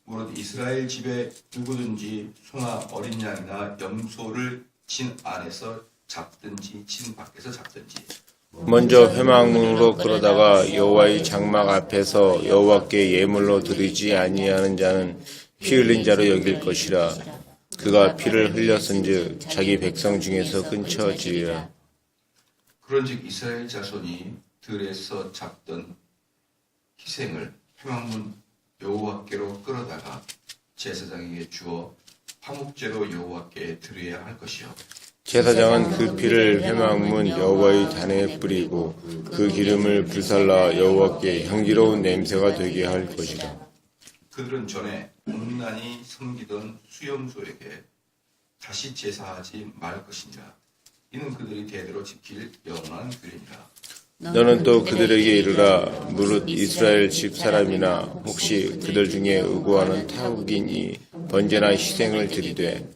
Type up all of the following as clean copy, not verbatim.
무릇 이스라엘 집에 누구든지 소나 어린 양이나 염소를 진 안에서 잡든지 진 밖에서 잡든지 먼저 회막문으로 끌어다가 여호와의 장막 앞에서 여호와께 예물로 드리지 아니하는 자는 피 흘린 자로 여길 것이라. 그가 피를 흘렸은즉 자기 백성 중에서 끊쳐지리라. 그런즉 이스라엘 자손이 들에서 잡던 희생을 회막문 여호와께로 끌어다가 제사장에게 주어 화목제로 여호와께 드려야 할 것이요 제사장은 그 피를 회막문 여호와의 단에 뿌리고 그 기름을 불살라 여호와께 향기로운 냄새가 되게 할 것이라. 그들은 전에 음란히 섬기던 수염소에게 다시 제사하지 말 것이니라. 이는 그들이 대대로 지킬 영원한 규례니라. 너는 또 그들에게 이르라. 무릇 이스라엘 집 사람이나 혹시 그들 중에 의구하는 타국인이 번제나 희생을 드리되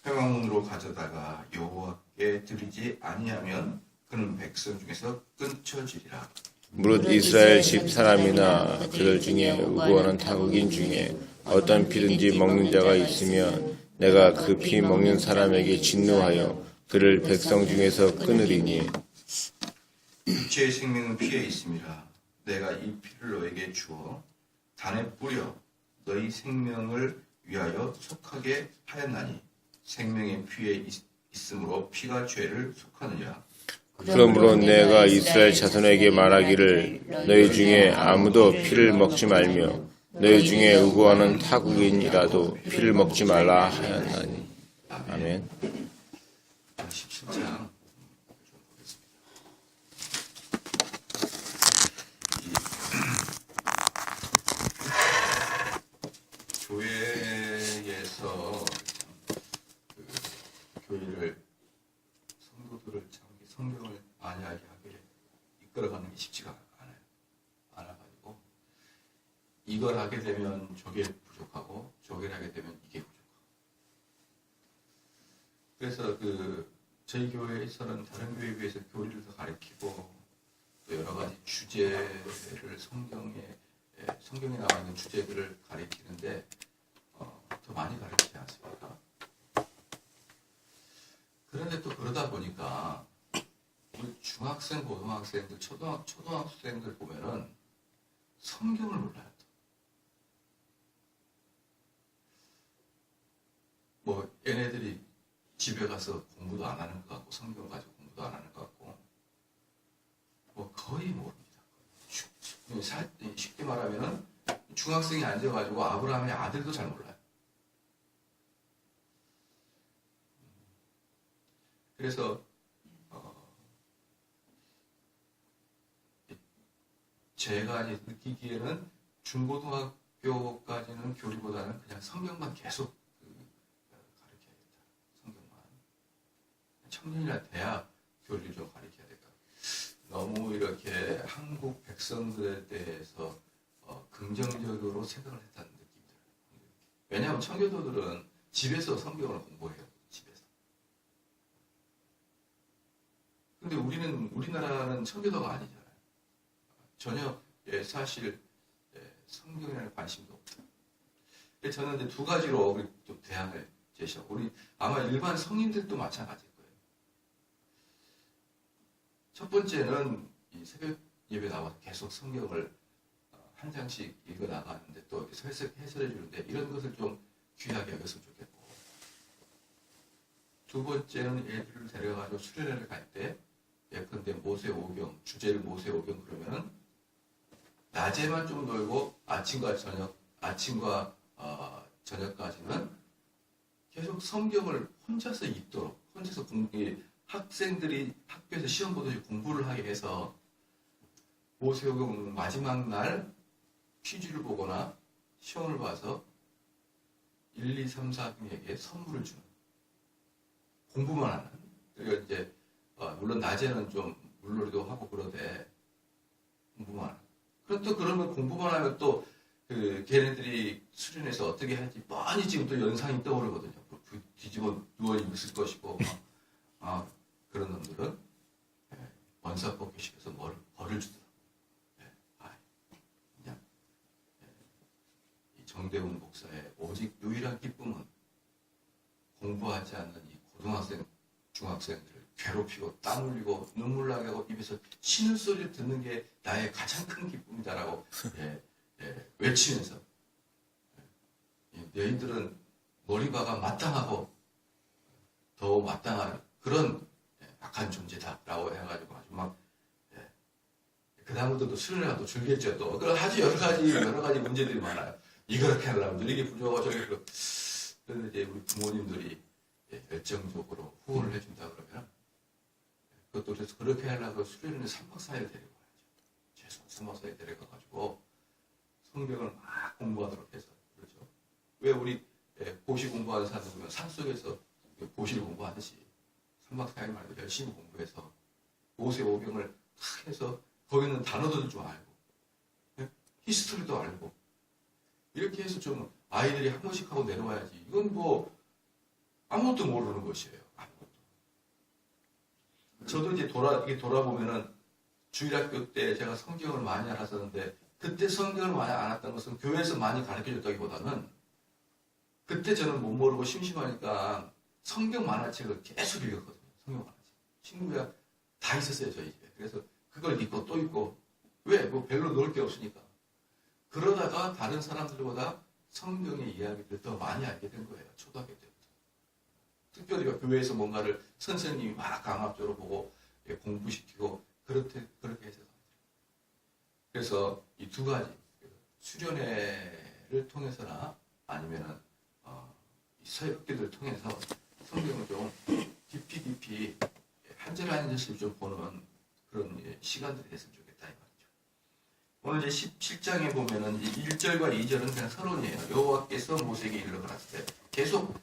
회막문으로 가져다가 여호와께 드리지 아니하면 그는 백성 중에서 끊쳐지리라. 무릇 이스라엘 집 사람이나 그들 중에 의구하는 타국인 중에 어떤 피든지 먹는 자가 있으면 내가 그 피 먹는 사람에게 진노하여 그를 백성 중에서 끊으리니 육체의 생명은 피에 있음이라. 내가 이 피를 너에게 주어 단에 뿌려 너희 생명을 위하여 속하게 하였나니 생명의 피에 있으므로 피가 죄를 속하느니라. 그러므로 내가 이스라엘 자손에게 말하기를 너희 중에 아무도 피를 먹지 말며 너희 중에 의구하는 타국인이라도 피를 먹지 말라 하였나니. 아멘. 17장 교회에서 교회를 성도들을 참 성경을 안이하게 하게 이끌어가는 게 쉽지가 않아가지고 이걸 하게 되면 저게 부족하고 저걸 하게 되면 이게 부족하고 그래서 저희 교회에서는 다른 교회에 비해서 교리를 더 가르치고 또 여러 가지 주제를 성경에 나와 있는 주제들을 가르치는데 더 많이 가르치지 않습니까? 그런데 또 그러다 보니까 우리 중학생, 고등학생들, 초등학생들 보면은 성경을 몰라요. 뭐 얘네들이 집에 가서 공부도 안 하는 것 같고 성경 가지고 공부도 안 하는 것 같고 뭐 거의 모릅니다. 쉽게 말하면은 중학생이 앉아가지고 아브라함의 아들도 잘 몰라요. 그래서 제가 이제 느끼기에는 중고등학교까지는 교리보다는 그냥 성경만 계속 가르쳐야겠다. 성경만. 청년이나 대학 교리를 좀 가르쳐야 될까. 너무 이렇게 한국 백성들에 대해서 긍정적으로 생각을 했다는 느낌이 들어요. 왜냐하면 청교도들은 집에서 성경을 공부해요. 집에서. 근데 우리나라는 청교도가 아니잖아요. 전혀 사실 성경에는 관심도 없다. 저는 이제 두 가지로 우리 좀 대안을 제시하고 우리 아마 일반 성인들도 마찬가지일 거예요. 첫 번째는 이 새벽 예배 나와서 계속 성경을 한 장씩 읽어 나가는데 또 해설해 주는데 이런 것을 좀 귀하게 여겼으면 좋겠고 두 번째는 애들을 데려가지고 수련회를 갈 때 예컨대 모세오경 주제를 모세오경 그러면은 낮에만 좀 놀고 아침과 저녁까지는 계속 성경을 혼자서 읽도록 혼자서 학생들이 학교에서 시험 보듯이 공부를 하게 해서 모세오경 마지막 날 퀴즈를 보거나 시험을 봐서 1, 2, 3, 4등에게 선물을 주는 공부만 하는 그리고 이제 물론 낮에는 좀 물놀이도 하고 그러되 공부만 하는 그러면 공부만 하면 또 걔네들이 수련해서 어떻게 할지 뻔히 지금 또 연상이 떠오르거든요. 뒤집어 누워 있을 것이고 그런 놈들은 원사 뽑기식에서 벌을 주더라고요. 그냥 정대훈 목사의 오직 유일한 기쁨은 공부하지 않는 이 고등학생, 중학생들을 괴롭히고 땀 흘리고 눈물 나게 하고 입에서 쉬는 소리를 듣는 게 나의 가장 큰 기쁨이다라고 외치면서 너희들은 머리바가 마땅하고 더 마땅한 그런 악한 존재다라고 해가지고 아주 막 그 다음부터 또 수련회가 또 줄겠죠. 또 아주 여러 가지 문제들이 많아요. 이렇게 하려면 이렇게 부족하고 저렇게 그런데 이제 우리 부모님들이 열정적으로 후원을 해준다 그러면 그것도 그래서 그렇게 하려고 수련회 3박 4일 데리고 가야죠. 최소 3박 4일 데려가가지고 성경을 막 공부하도록 해서 그렇죠. 왜 우리 고시 공부하는 사람들 보면 산속에서 고시를 공부하듯이 3박 4일 말고 열심히 공부해서 모세오경을 탁 해서 거기 있는 단어들도 좀 알고 히스토리도 알고 이렇게 해서 좀 아이들이 한 번씩 하고 내려와야지. 이건 뭐 아무것도 모르는 것이에요. 아무것도. 저도 이제 돌아보면은 주일학교 때 제가 성경을 많이 알았었는데 그때 성경을 많이 알았던 것은 교회에서 많이 가르쳐줬다기보다는 그때 저는 못 모르고 심심하니까 성경 만화책을 계속 읽었거든요. 성경 만화책. 친구가 다 있었어요, 저희 집에. 그래서 그걸 읽고 또 읽고. 왜? 뭐 별로 놀 게 없으니까. 그러다가 다른 사람들보다 성경의 이야기를 더 많이 알게 된 거예요. 초등학교 때부터. 특별히 교회에서 뭔가를 선생님이 막 강압적으로 보고 공부시키고 그렇게 해서. 그래서 이 두 가지 수련회를 통해서나 아니면은 서역기를 통해서 성경을 좀 깊이 한 절 한 절씩 좀 보는 그런 시간들이 됐으면 좋겠다 이 말이죠. 오늘 이제 17장에 보면은 1절과 2절은 그냥 서론이에요. 여호와께서 모세에게 이르러 가라사대 계속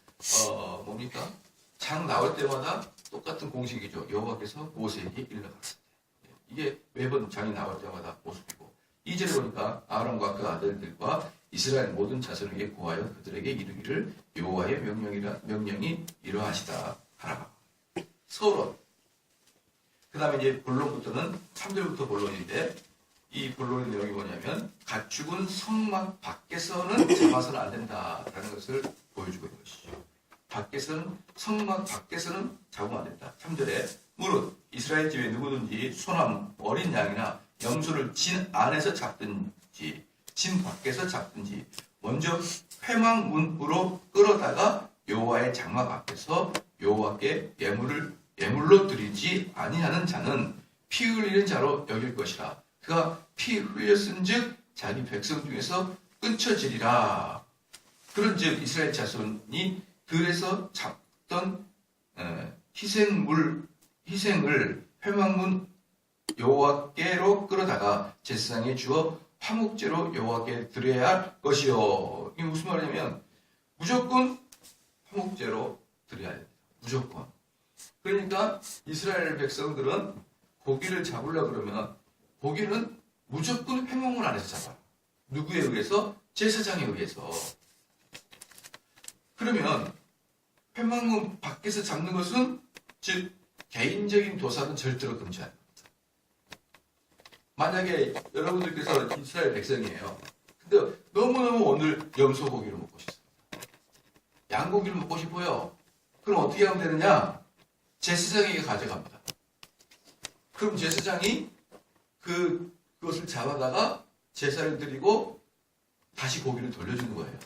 뭡니까? 장 나올 때마다 똑같은 공식이죠. 여호와께서 모세에게 이르러 가라사대 이게 매번 장이 나올 때마다 모습이고 2절에 보니까 아론과 그 아들들과 이스라엘 모든 자손에게 고하여 그들에게 이르기를 여호와의 명령이 이러하시다 하라. 서론. 그 다음에 이제 본론부터는 3절부터 본론인데 이 본론의 내용이 뭐냐면 가축은 성막 밖에서는 잡아서는 안 된다라는 것을 보여주고 있는 것이죠. 성막 밖에서는 잡으면 안 된다. 3절에 무릇 이스라엘 집에 누구든지 소나 어린 양이나 염소를 진 안에서 잡든지 진 밖에서 잡든지 먼저 회막문으로 끌어다가 여호와의 장막 앞에서 여호와께 예물로 드리지 아니하는 자는 피 흘리는 자로 여길 것이라. 그가 피 흘렸은즉 자기 백성 중에서 끊쳐지리라. 그런즉 이스라엘 자손이 들에서 잡던 희생을 회막문 여호와께로 끌어다가 제사장에 주어 화목제로 여호와께 드려야 할 것이요. 이게 무슨 말이냐면 무조건 화목제로 드려야 됩니다. 무조건. 그러니까 이스라엘 백성들은 고기를 잡으려고 그러면 고기는 무조건 회막문 안에서 잡아요. 누구에 의해서? 제사장에 의해서. 그러면 회막문 밖에서 잡는 것은 즉 개인적인 도살은 절대로 금지합니다. 만약에 여러분들께서 이스라엘 백성이에요. 근데 너무너무 오늘 염소고기를 먹고 싶습니다. 양고기를 먹고 싶어요. 그럼 어떻게 하면 되느냐? 제사장에게 가져갑니다. 그럼 제사장이 그것을 잡아다가 제사를 드리고 다시 고기를 돌려주는 거예요.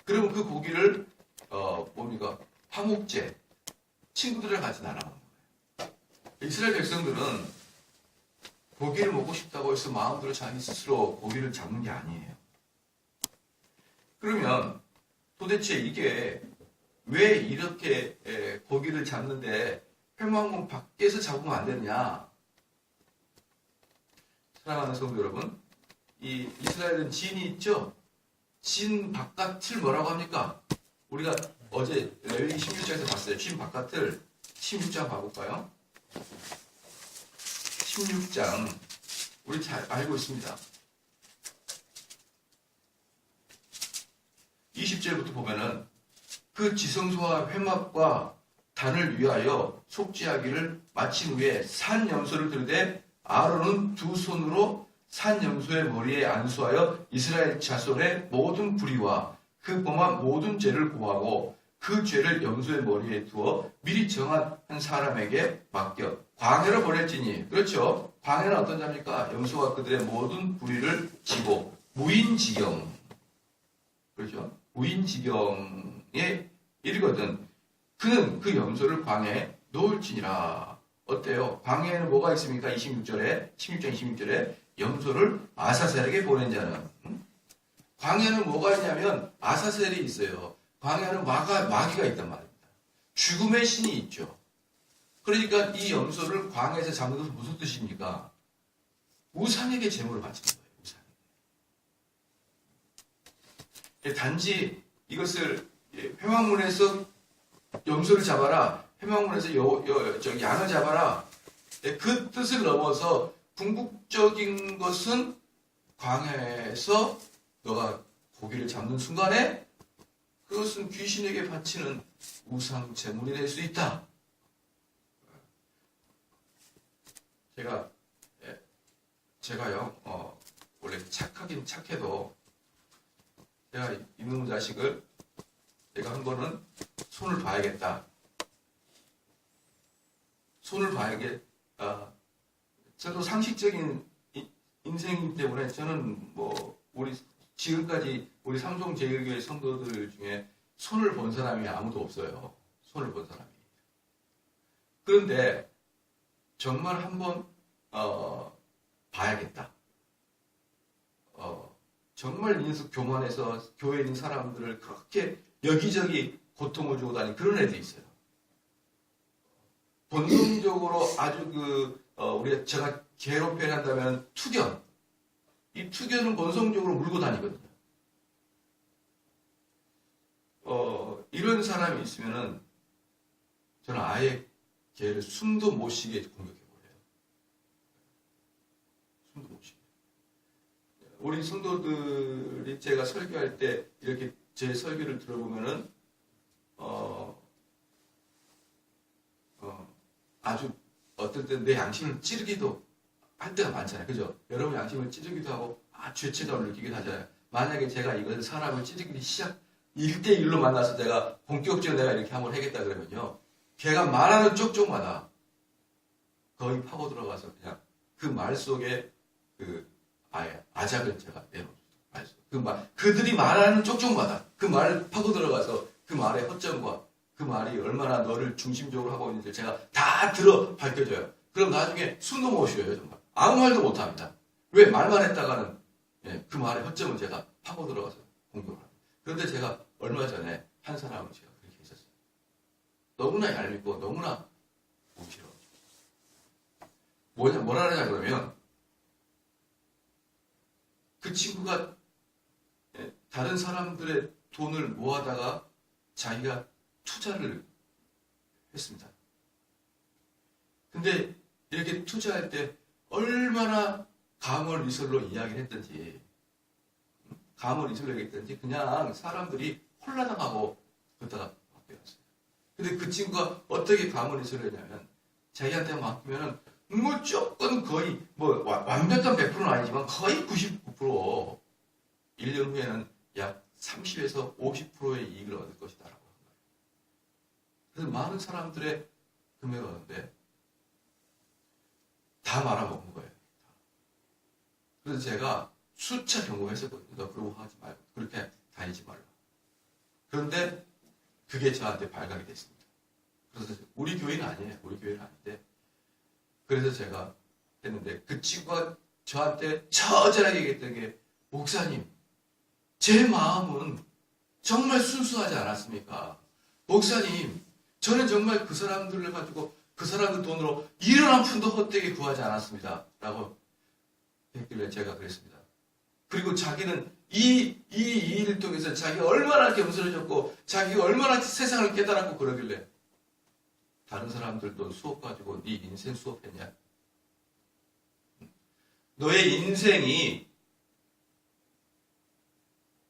그러면 그 고기를 화목제 친구들이랑 같이 나눠 먹는 거예요. 이스라엘 백성들은 고기를 먹고 싶다고 해서 마음대로 자기 스스로 고기를 잡는 게 아니에요. 그러면 도대체 이게 왜 이렇게 고기를 잡는데 회막문 밖에서 잡으면 안 되느냐? 사랑하는 성도 여러분, 이 이스라엘은 진이 있죠? 진 바깥을 뭐라고 합니까? 우리가 어제 레위기 16장에서 봤어요. 진 바깥을 16장 봐볼까요? 16장 우리 잘 알고 있습니다. 20절부터 보면은 그 지성소와 회막과 단을 위하여 속죄하기를 마친 후에 산 염소를 들되 아론은 두 손으로 산 염소의 머리에 안수하여 이스라엘 자손의 모든 불의와 그 범한 모든 죄를 고하고 그 죄를 염소의 머리에 두어 미리 정한 한 사람에게 맡겨 광야로 보낼지니. 그렇죠. 광야는 어떤 자입니까? 염소가 그들의 모든 불의를 지고 무인지경. 그렇죠. 무인지경에 이르거든 그는 그 염소를 광야에 놓을지니라. 어때요? 광야에는 뭐가 있습니까? 16장 26절에 염소를 아사셀에게 보낸 자는. 광야는 뭐가 있냐면 아사셀이 있어요. 광야는 마귀가 있단 말입니다. 죽음의 신이 있죠. 그러니까 이 염소를 광야에서 잡는 것은 무슨 뜻입니까? 우상에게 제물을 바치는 거예요. 우상에게. 단지 이것을 회막문에서 염소를 잡아라, 회막문에서 양을 잡아라, 그 뜻을 넘어서 궁극적인 것은 광야에서 너가 고기를 잡는 순간에 그것은 귀신에게 바치는 우상 제물이 될 수 있다. 제가요, 원래 착하긴 착해도 제가 이놈 자식을 내가 한 번은 손을 봐야겠다. 손을 봐야겠다. 저도 상식적인 인생이기 때문에 저는 지금까지 우리 삼성제일교회 성도들 중에 손을 본 사람이 아무도 없어요. 손을 본 사람이. 그런데 정말 한번 봐야겠다. 정말 인수 교만해서 교회에 있는 사람들을 그렇게 여기저기 고통을 주고 다니는 그런 애들이 있어요. 본능적으로 아주 제가 괴롭혀야 한다면 투견. 이 투견은 본성적으로 물고 다니거든요. 이런 사람이 있으면은 저는 아예 걔를 숨도 못 쉬게 공격해버려요. 숨도 못 쉬게. 우리 성도들이 제가 설교할 때 이렇게 제 설교를 들어보면은 아주 어떨 때 내 양심을 찌르기도 할 때가 많잖아요. 그죠? 여러분 양심을 찌르기도 하고 죄책감을 느끼기도 하잖아요. 만약에 제가 이것을 사람을 찌르기 1대1로 만나서 내가 본격적으로 내가 이렇게 한번 하겠다 그러면요. 걔가 말하는 쪽쪽마다 거의 파고 들어가서 그냥 그 말 속에 아작을 제가 내놓습니다. 그들이 말하는 쪽쪽마다 그 말을 파고 들어가서 그 말의 허점과 그 말이 얼마나 너를 중심적으로 하고 있는지 제가 다 밝혀줘요. 그럼 나중에 숨도 못 쉬어요, 정말. 아무 말도 못 합니다. 왜 말만 했다가는 그 말의 허점을 제가 파고 들어가서 공격을 합니다. 그런데 제가 얼마 전에 한 사람을 제가 그렇게 했었어요. 너무나 얄밉고 너무나 보기 싫어. 뭐라 하냐 그러면 그 친구가 다른 사람들의 돈을 모아다가 자기가 투자를 했습니다. 근데 이렇게 투자할 때 얼마나 가물이설로 이야기를 했든지 그냥 사람들이 홀라당하고 그러다가 맡겨놨어요. 근데 그 친구가 어떻게 가물이설을 했냐면 자기한테 맡기면은 무조건 거의 완벽한 100%는 아니지만 거의 99% 1년 후에는 약 30에서 50%의 이익을 얻을 것이다라고 한 거예요. 그래서 많은 사람들의 금액을 얻는데 다 말아먹은 거예요. 그래서 제가 수차 경고했었거든요. 너 그러고 하지 말고 그렇게 다니지 말라. 그런데 그게 저한테 발각이 됐습니다. 그래서 우리 교회는 아니에요. 우리 교회는 아닌데 그래서 제가 했는데 그 친구가 저한테 처절하게 얘기했던 게 목사님 제 마음은 정말 순수하지 않았습니까? 목사님 저는 정말 그 사람들을 가지고 그 사람들 돈으로 1원 한 푼도 헛되게 구하지 않았습니다. 라고 했길래 제가 그랬습니다. 그리고 자기는 이 일을 통해서 자기가 얼마나 겸손해졌고 자기가 얼마나 세상을 깨달았고 그러길래 다른 사람들도 수업 가지고 네 인생 수업했냐? 너의 인생이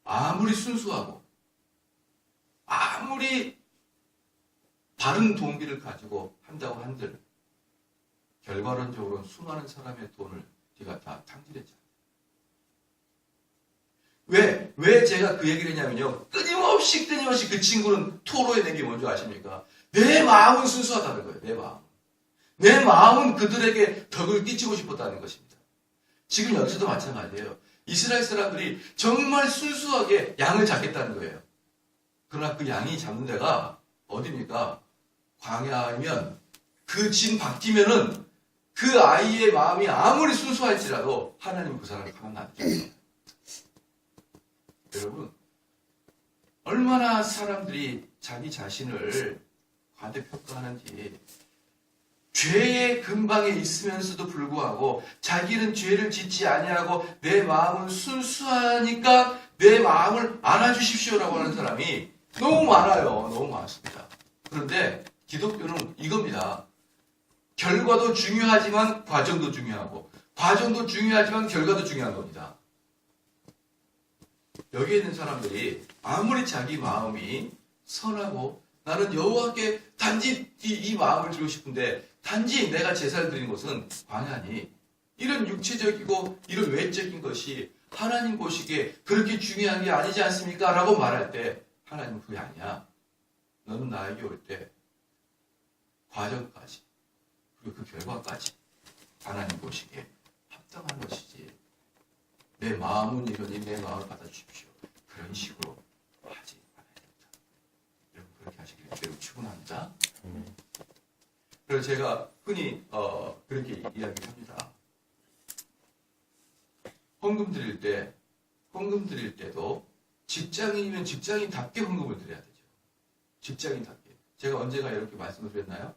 아무리 순수하고 아무리 바른 동기를 가지고 한다고 한들 결과론적으로 수많은 사람의 돈을 네가 다 탕진했잖아. 왜 제가 그 얘기를 했냐면요. 끊임없이 그 친구는 토로해낸 게 뭔지 아십니까? 내 마음은 순수하다는 거예요. 내 마음. 내 마음은 그들에게 덕을 끼치고 싶었다는 것입니다. 지금 여기서도 마찬가지예요. 이스라엘 사람들이 정말 순수하게 양을 잡겠다는 거예요. 그러나 그 양이 잡는 데가 어디입니까? 광야면 그 진 바뀌면은 그 아이의 마음이 아무리 순수할지라도 하나님은 그 사람을 가만 놔두죠. 여러분, 얼마나 사람들이 자기 자신을 과대평가하는지, 죄의 근방에 있으면서도 불구하고 자기는 죄를 짓지 아니하고 내 마음은 순수하니까 내 마음을 안아주십시오라고 하는 사람이 너무 많아요. 너무 많습니다. 그런데 기독교는 이겁니다. 결과도 중요하지만 과정도 중요하고, 과정도 중요하지만 결과도 중요한 겁니다. 여기에 있는 사람들이 아무리 자기 마음이 선하고 나는 여호와께 단지 이 마음을 드리고 싶은데 단지 내가 제사를 드린 것은 광야니 이런 육체적이고 이런 외적인 것이 하나님 보시기에 그렇게 중요한 게 아니지 않습니까? 라고 말할 때 하나님은 그게 아니야. 너는 나에게 올 때 과정까지 그리고 그 결과까지 하나님 보시기에 합당한 것이지. 내 마음은 이러니 내 마음을 받아주십시오. 그런 식으로 하지 말아야 됩니다. 여러분 그렇게 하시길 매우 축원합니다. 그래서 제가 흔히 그렇게 이야기를 합니다. 헌금 드릴 때도 직장인이면 직장인답게 헌금을 드려야 되죠. 직장인답게. 제가 언제가 이렇게 말씀을 드렸나요?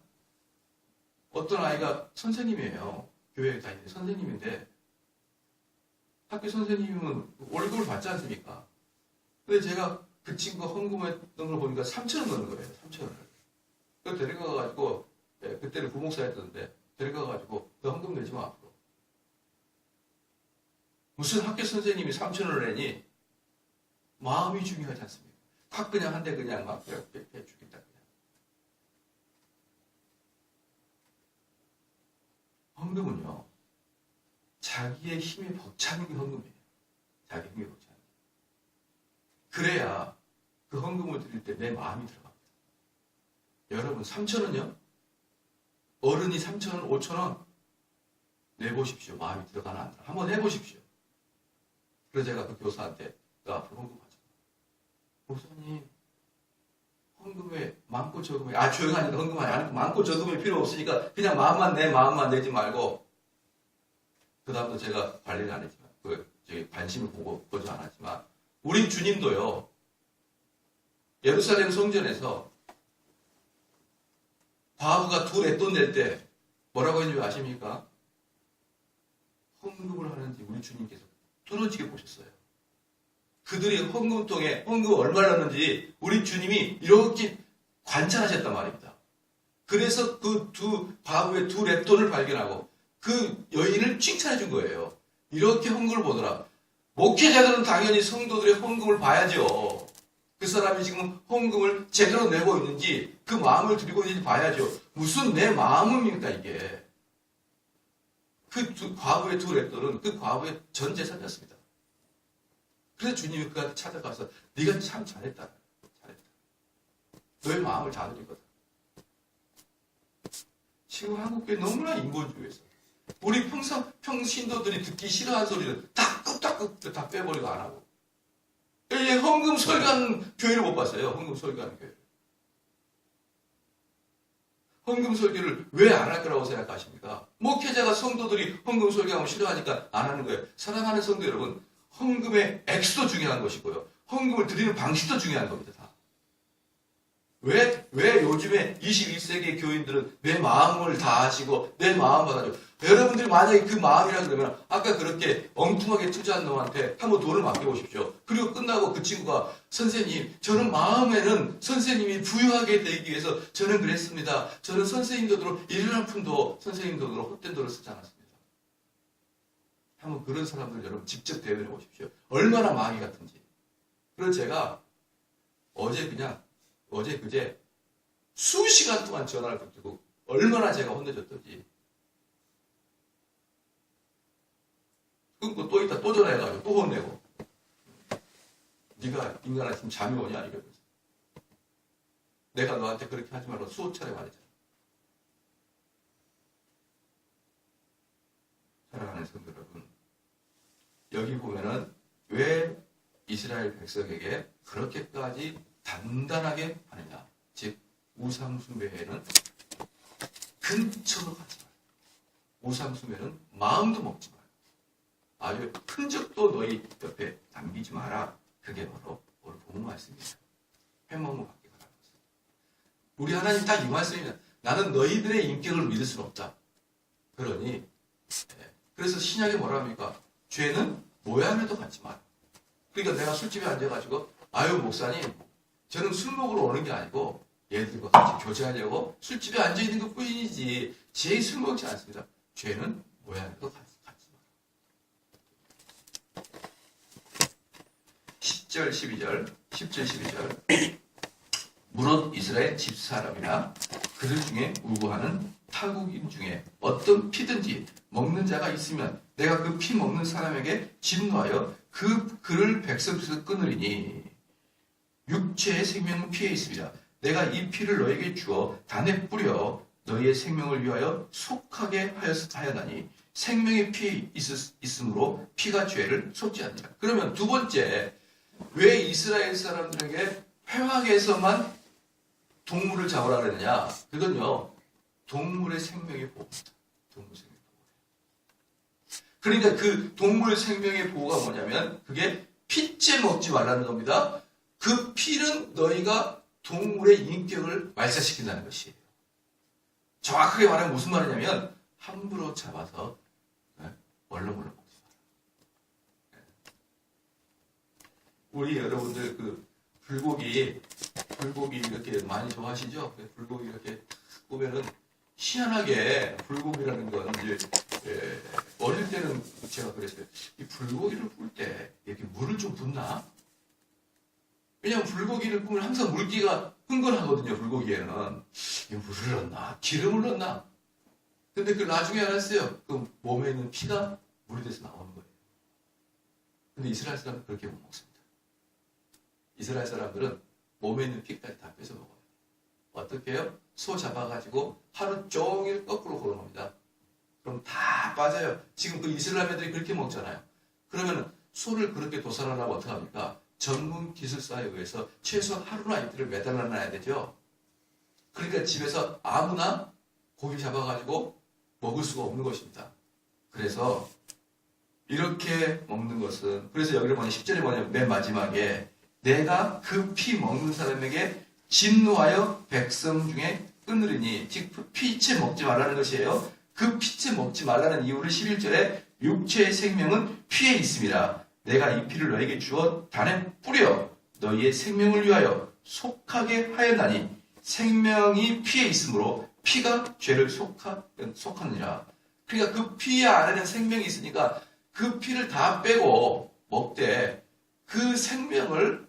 어떤 아이가 선생님이에요. 교회에 다니는 선생님인데 학교 선생님은 월급을 받지 않습니까? 근데 제가 그 친구가 헌금했던 걸 보니까 3,000원 넣는 거예요. 3,000원을. 그래서 데려가가지고 그때는 부목사였던데 데려가가지고 너 헌금 내지 마 앞으로. 무슨 학교 선생님이 3,000원을 내니 마음이 중요하지 않습니까? 확 그냥 한 대 그냥 막 해주겠다 그냥. 헌금은요. 자기의 힘에 벅차는 게 헌금이에요. 자기 힘에 벅차는 게. 그래야 그 헌금을 드릴 때 내 마음이 들어갑니다. 여러분 3,000원요? 어른이 3,000원, 5,000원 내보십시오. 마음이 들어가나 안 들어가나. 한번 해보십시오. 그래서 제가 그 교사한테 너 앞으로 헌금하자. 목사님 헌금에 많고 적음에 조용하니까 헌금하지 않고 많고 적음에 필요 없으니까 그냥 내 마음만 내지 말고 그 다음도 제가 관리를 안 했지만 관심을 보지 않았지만 우리 주님도요 예루살렘 성전에서 과부가 두 렛돈 낼 때 뭐라고 했는지 아십니까? 헌금을 하는지 우리 주님께서 뚫어지게 보셨어요. 그들이 헌금통에 헌금 얼마를 넣는지 우리 주님이 이렇게 관찰하셨단 말입니다. 그래서 그 두 과부의 두 렛돈을 발견하고 그 여인을 칭찬해 준 거예요. 이렇게 헌금을 보더라. 목회자들은 당연히 성도들의 헌금을 봐야죠. 그 사람이 지금 헌금을 제대로 내고 있는지 그 마음을 드리고 있는지 봐야죠. 무슨 내 마음입니까 이게. 그 과부의 두 렛돈은 그 과부의 전 재산이었습니다. 그래서 주님이 그한테 찾아가서 네가 참 잘했다. 너의 마음을 잘 드리거든. 지금 한국교회 너무나 인본주의에서 우리 평신도들이 듣기 싫어하는 소리를 다 끄떡끄떡 다 빼버리고 안 하고 헌금 설교하는 교회를 못 봤어요. 헌금 설교하는 교회를. 헌금 설교를 왜 안 할 거라고 생각하십니까? 목회자가 성도들이 헌금 설교하면 싫어하니까 안 하는 거예요. 사랑하는 성도 여러분, 헌금의 액수도 중요한 것이고요. 헌금을 드리는 방식도 중요한 겁니다. 다. 왜 요즘에 21세기 교인들은 내 마음을 다하시고 내 마음 받아줘. 여러분들이 만약에 그 마음이라 그러면 아까 그렇게 엉뚱하게 투자한 놈한테 한번 돈을 맡겨보십시오. 그리고 끝나고 그 친구가 선생님 저는 마음에는 선생님이 부유하게 되기 위해서 저는 그랬습니다. 저는 선생님 돈으로 일한 푼도 선생님 돈으로 헛된 돈을 쓰지 않았습니다. 한번 그런 사람들 여러분 직접 대면해 보십시오. 얼마나 마귀 같은지. 그래서 제가 어제 그제 수시간 동안 전화를 듣고 얼마나 제가 혼내줬던지. 끊고 또 이따 또 전화해가지고 또 혼내고. 네가 인간아 지금 잠이 오냐 이러면서 내가 너한테 그렇게 하지 말라고 수호 차례 말했잖아. 사랑하는 성도 여러분, 여기 보면은 왜 이스라엘 백성에게 그렇게까지 단단하게 하느냐. 즉 우상숭배에는 근처로 가지 마라. 우상숭배는 마음도 먹지 마라. 아주 흔적도 너희 옆에 남기지 마라. 그게 바로 오늘 본문 말씀입니다. 회망문 받기 바랍니다. 우리 하나님 딱 이 말씀입니다. 나는 너희들의 인격을 믿을 수는 없다. 그러니 그래서 신약에 뭐라 합니까? 죄는 모양에도 갖지 마라. 그러니까 내가 술집에 앉아가지고 아유 목사님 저는 술 먹으러 오는 게 아니고 얘들과 같이 교제하려고 술집에 앉아있는 것 뿐이지 제 술 먹지 않습니다. 죄는 모양에도 갖지 마라. 10절 12절 10절 12절 무릇 이스라엘 집사람이나 그들 중에 우고하는 타국인 중에 어떤 피든지 먹는 자가 있으면 내가 그 피 먹는 사람에게 진노하여 그를 백성에서 끊으리니 육체의 생명은 피에 있습니다. 내가 이 피를 너에게 주어 단에 뿌려 너희의 생명을 위하여 속하게 하였나니 생명의 피에 있으므로 피가 죄를 속지 않느니라. 그러면 두 번째, 왜 이스라엘 사람들에게 회막에서만 동물을 잡으라 그러느냐? 그건요, 동물의 생명의 보호입니다. 동물 생명의 보호. 그러니까 그 동물 생명의 보호가 뭐냐면 그게 피째 먹지 말라는 겁니다. 그 피는 너희가 동물의 인격을 말살시킨다는 것이에요. 정확하게 말하면 무슨 말이냐면 함부로 잡아서 얼렁얼렁 먹지 마라. 우리 여러분들 그 불고기 이렇게 많이 좋아하시죠? 불고기 이렇게 보면은 희한하게 불고기라는 건 이제 어릴 때는 제가 그랬어요. 이 불고기를 구울 때 이렇게 물을 좀 붓나? 왜냐면 불고기를 구우면 항상 물기가 흥건하거든요. 불고기에는 물을 넣나? 기름을 넣나? 근데 그 나중에 알았어요. 그 몸에 있는 피가 물이 돼서 나오는 거예요. 근데 이스라엘 사람은 그렇게 못 먹습니다. 이스라엘 사람들은 몸에 있는 피까지 다 뺏어 먹어요. 어떻게 해요? 소 잡아가지고 하루 종일 거꾸로 걸어놓습니다. 그럼 다 빠져요. 지금 그 이슬람 애들이 그렇게 먹잖아요. 그러면 소를 그렇게 도살하려면 어떻게 합니까? 전문 기술사에 의해서 최소한 하루나 이틀을 매달아놔야 되죠. 그러니까 집에서 아무나 고기 잡아가지고 먹을 수가 없는 것입니다. 그래서 이렇게 먹는 것은, 그래서 여기를 보면 10절에 뭐냐면 맨 마지막에 내가 그 피 먹는 사람에게 진노하여 백성 중에 끊으리니, 즉 피채 먹지 말라는 것이에요. 그 피채 먹지 말라는 이유를 11절에 육체의 생명은 피에 있습니다. 내가 이 피를 너에게 주어 단에 뿌려 너희의 생명을 위하여 속하게 하였나니 생명이 피에 있으므로 피가 죄를 속하느니라. 그러니까 그 피 안에는 생명이 있으니까 그 피를 다 빼고 먹되 그 생명을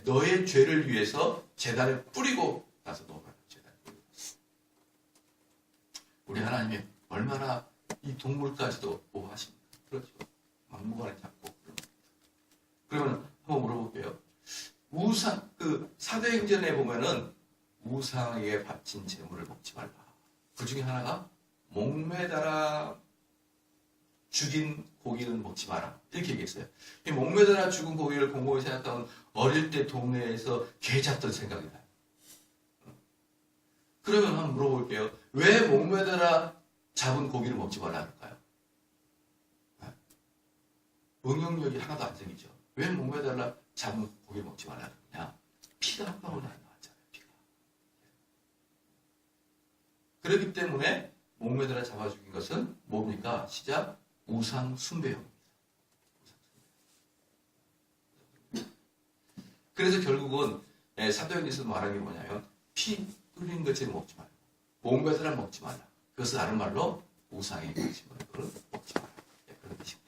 너의 죄를 위해서 제단에 뿌리고 나서 먹어요. 제단에 뿌리고. 우리 하나님이 얼마나 이 동물까지도 보호하십니까? 그렇죠. 막무가내 잡고 그러면 한번 물어볼게요. 우상, 사도행전에 보면은 우상에게 바친 재물을 먹지 말라. 그 중에 하나가 목매달아 죽인 고기는 먹지 마라. 이렇게 얘기했어요. 이 목매달아 죽은 고기를 곰곰이 생각하면 어릴 때 동네에서 개 잡던 생각이 나요. 그러면 한번 물어볼게요. 왜 목매달아 잡은 고기를 먹지 말라 할까요? 응용력이 하나도 안 생기죠. 왜 목매달라 잡은 고기 먹지 말라 그러냐? 피가 한 방울 안 나왔잖아요. 피가. 그렇기 때문에 목매달아 잡아 죽인 것은 뭡니까? 시작 우상 숭배용입니다. 그래서 결국은 사도행전에서 말하는 게 뭐냐면 피 흘린 것을 먹지 말라. 목매달아 먹지 말라. 그것을 다른 말로 우상에 바친 것을 먹지 말라. 그런 뜻입니다.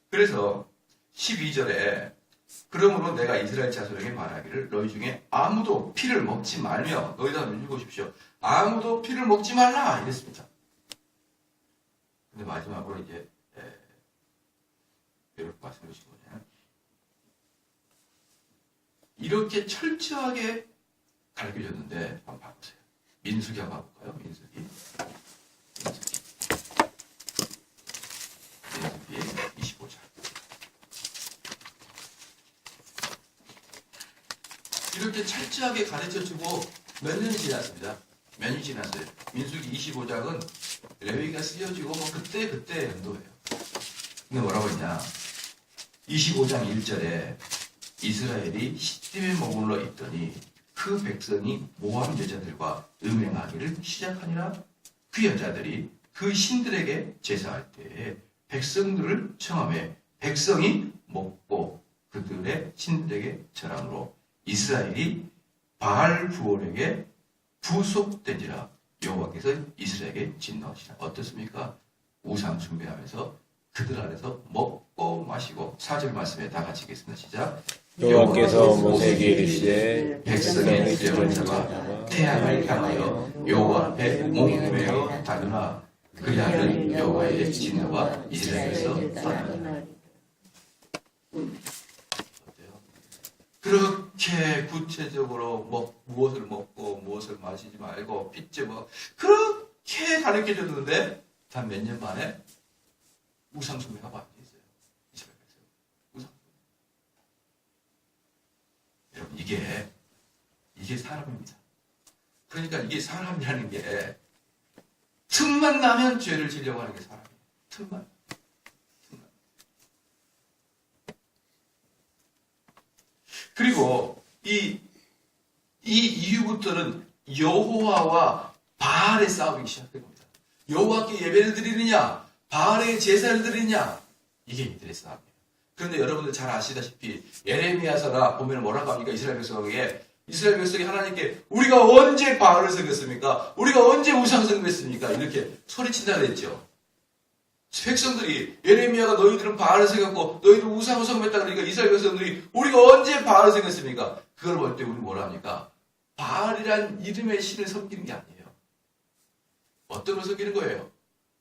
그래서 12절에 그러므로 내가 이스라엘 자손에게 말하기를 너희 중에 아무도 피를 먹지 말며, 여기다 읽어보십시오. 아무도 피를 먹지 말라 이랬습니다. 근데 마지막으로 이제 말씀해 주신 거잖아요. 이렇게 철저하게 가르쳐줬는데 한번 봐보세요. 민수기 한번 봐볼까요? 민수기 25장. 이렇게 철저하게 가르쳐주고 몇 년이 지났습니다. 몇 년이 지났어요. 민수기 25장은 레위기가 쓰여지고 뭐 그때 연도예요. 근데 뭐라고 했냐? 25장 1절에 이스라엘이 시딤에 머물러 있더니 그 백성이 모압 여자들과 음행하기를 시작하니라. 그 여자들이 그 신들에게 제사할 때에 백성들을 청함해 백성이 먹고 그들의 신들에게 절함으로 이스라엘이 바알 부올에게 부속되니라. 여호와께서 이스라엘에게 진노하시라. 어떻습니까? 우상 숭배하면서 그들 안에서 먹고 마시고 4절 말씀에 다 같이 읽겠습니다. 시작. 여호와께서 모세에게 이르시되 백성의 죄를 잡아 태양을 향하여 여호와 앞에 몸매어 다누라. 그리하면 여호와의 진노가 이스라엘에서 떠나리라. 그렇게 구체적으로 무엇을 먹고 무엇을 마시지 말고 빚지 뭐 그렇게 가르쳐줬는데 단 몇 년 만에 우상숭배가 완전했어요. 이스라엘 백성 우상숭배. 여러분 이게 사람입니다. 그러니까 이게 사람이라는 게 틈만 나면 죄를 지려고 하는 게 사람이에요. 틈만. 그리고 이 이후부터는 여호와와 바알의 싸움이 시작된 겁니다. 여호와께 예배를 드리느냐, 바알의 제사를 드리느냐, 이게 이들의 싸움이에요. 그런데 여러분들 잘 아시다시피 예레미야서나 보면 뭐라고 합니까? 이스라엘 백성이 하나님께 우리가 언제 바알을 섬겼습니까? 우리가 언제 우상 섬겼습니까? 이렇게 소리친다 그랬죠. 백성들이 예레미야가 너희들은 바알을 섬겼고 너희들은 우상을 섬겼다 그러니까 이스라엘 백성들이 우리가 언제 바알을 섬겼습니까? 그걸 볼 때 우리 뭐라 합니까? 바알이란 이름의 신을 섬기는 게 아니에요. 어떤 걸 섬기는 거예요?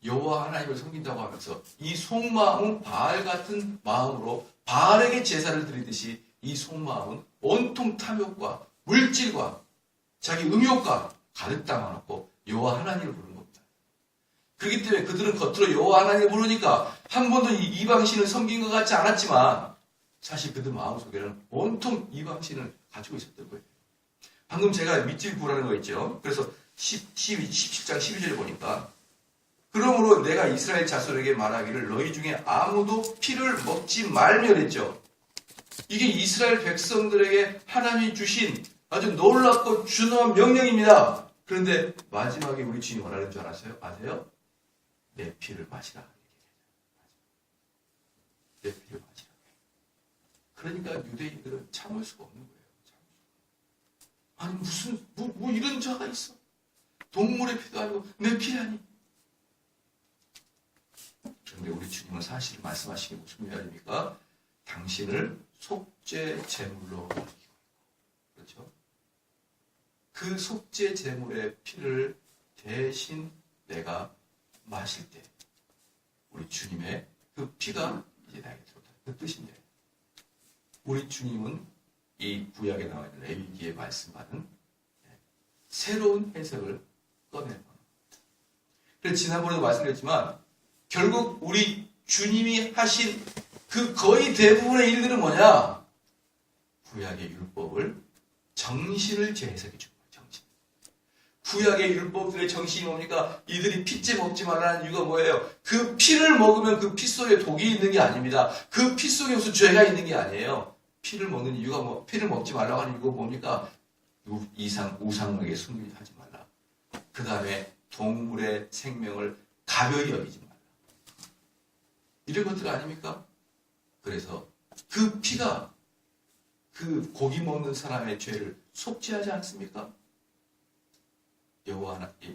여호와 하나님을 섬긴다고 하면서 이 속마음은 바알 같은 마음으로 바알에게 제사를 드리듯이 이 속마음은 온통 탐욕과 물질과 자기 음욕과 가득 담아놓고 여호와 하나님을 부르는 겁니다. 그렇기 때문에 그들은 겉으로 여호와 하나님을 부르니까 한 번도 이 이방신을 섬긴 것 같지 않았지만 사실 그들 마음속에는 온통 이방신을 가지고 있었던 거예요. 방금 제가 밑줄 구라는 거 있죠. 그래서 17장 12절에 보니까 그러므로 내가 이스라엘 자손에게 말하기를 너희 중에 아무도 피를 먹지 말며 그랬죠. 이게 이스라엘 백성들에게 하나님이 주신 아주 놀랍고 준엄한 명령입니다. 그런데 마지막에 우리 주님이 뭐라는 줄 아세요? 내 피를 마시라. 내 피를 마시라. 그러니까 유대인들은 참을 수가 없는 거예요. 아니 무슨 뭐 이런 자가 있어. 동물의 피도 아니고 내 피라니. 그런데 우리 주님은 사실 말씀하시는 게 무슨 말입니까? 당신을 속죄 제물로 드리고 그렇죠? 그 속죄 제물의 피를 대신 내가 마실 때 우리 주님의 그 피가 이제 나에게 들어온다. 그 뜻인데 우리 주님은 이 구약에 나와 있는 레위기에 말씀하는 새로운 해석을 꺼내는 겁니다. 그래서 지난번에도 말씀드렸지만 결국 우리 주님이 하신 그 거의 대부분의 일들은 뭐냐? 구약의 율법을 정신을 재해석해 준 거예요. 정신. 구약의 율법들의 정신이 뭡니까? 이들이 피째 먹지 말라는 이유가 뭐예요? 그 피를 먹으면 그 피 속에 독이 있는 게 아닙니다. 그 피 속에 무슨 죄가 있는 게 아니에요. 피를 먹는 이유가 피를 먹지 말라고 하는 이유가 뭡니까? 우상에게 숭배하지 말라. 그 다음에 동물의 생명을 가벼이 여기지 말라. 이런 것들 아닙니까? 그래서 그 피가 그 고기 먹는 사람의 죄를 속죄하지 않습니까?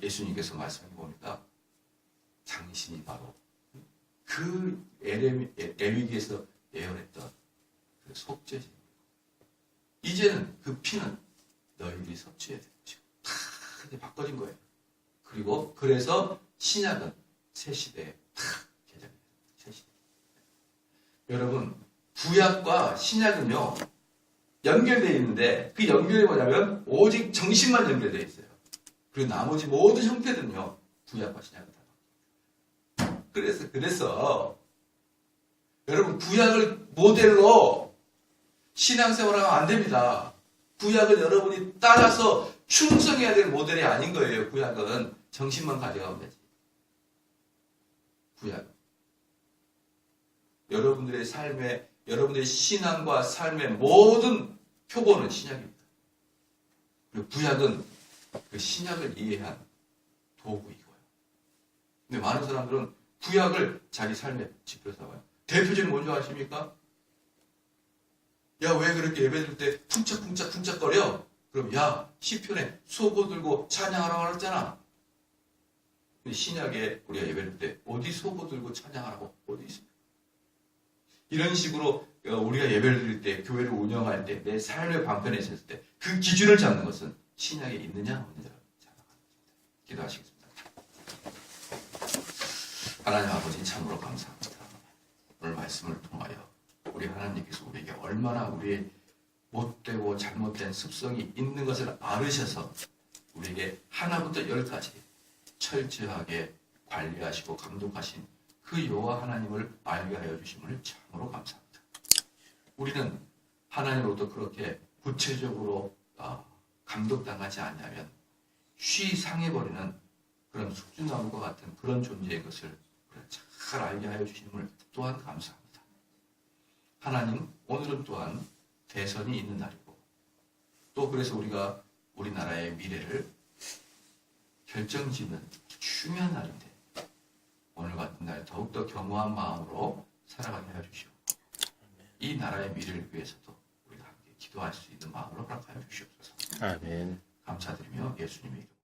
예수님께서 말씀해 보니까 당신이 바로 그 레위기에서 예언했던 그 속죄제입니다. 이제는 그 피는 너희들이 섭취해야 되는 것이고 다 이제 바꿔진 거예요. 그리고 그래서 신약은 새 시대에 다 개정이 됩니다. 새 시대. 여러분 구약과 신약은요 연결되어 있는데 그 연결이 뭐냐면 오직 정신만 연결되어 있어요. 그리고 나머지 모든 형태들은요 구약과 신약이다. 그래서 여러분 구약을 모델로 신앙생활하면 안 됩니다. 구약은 여러분이 따라서 충성해야 될 모델이 아닌 거예요. 구약은 정신만 가져가면 되지. 구약. 여러분들의 삶에 여러분들의 신앙과 삶의 모든 표본은 신약입니다. 그리고 구약은 그 신약을 이해한 도구이고요. 근데 많은 사람들은 구약을 자기 삶에 지표 삼아요. 대표적인 뭔지 아십니까? 야, 왜 그렇게 예배드릴 때 쿵짝쿵짝쿵짝거려? 그럼 야, 시편에 소고 들고 찬양하라고 그랬잖아. 신약에 우리가 예배드릴 때 어디 소고 들고 찬양하라고 어디 있습니까? 이런 식으로 우리가 예배를 드릴 때, 교회를 운영할 때, 내 삶의 방편에 있을 때 그 기준을 잡는 것은 신약에 있느냐 없느냐를 생각합니다. 기도하시겠습니다. 하나님 아버지 참으로 감사합니다. 오늘 말씀을 통하여 우리 하나님께서 우리에게 얼마나 우리의 못되고 잘못된 습성이 있는 것을 알으셔서 우리에게 하나부터 열까지 철저하게 관리하시고 감독하신 그 여호와 하나님을 알게 하여 주심을 참으로 감사합니다. 우리는 하나님으로부터 그렇게 구체적으로 감독당하지 않냐면 쉬 상해버리는 그런 숙주나무와 같은 그런 존재의 것을 잘 알게 하여 주심을 또한 감사합니다. 하나님, 오늘은 또한 대선이 있는 날이고 또 그래서 우리가 우리나라의 미래를 결정짓는 중요한 날인데 오늘 같은 날 더욱더 겸허한 마음으로 살아가게 하여 주시오. 이 나라의 미래를 위해서도 우리가 함께 기도할 수 있는 마음으로 허락하여 주시옵소서. 아멘. 감사드리며 예수님의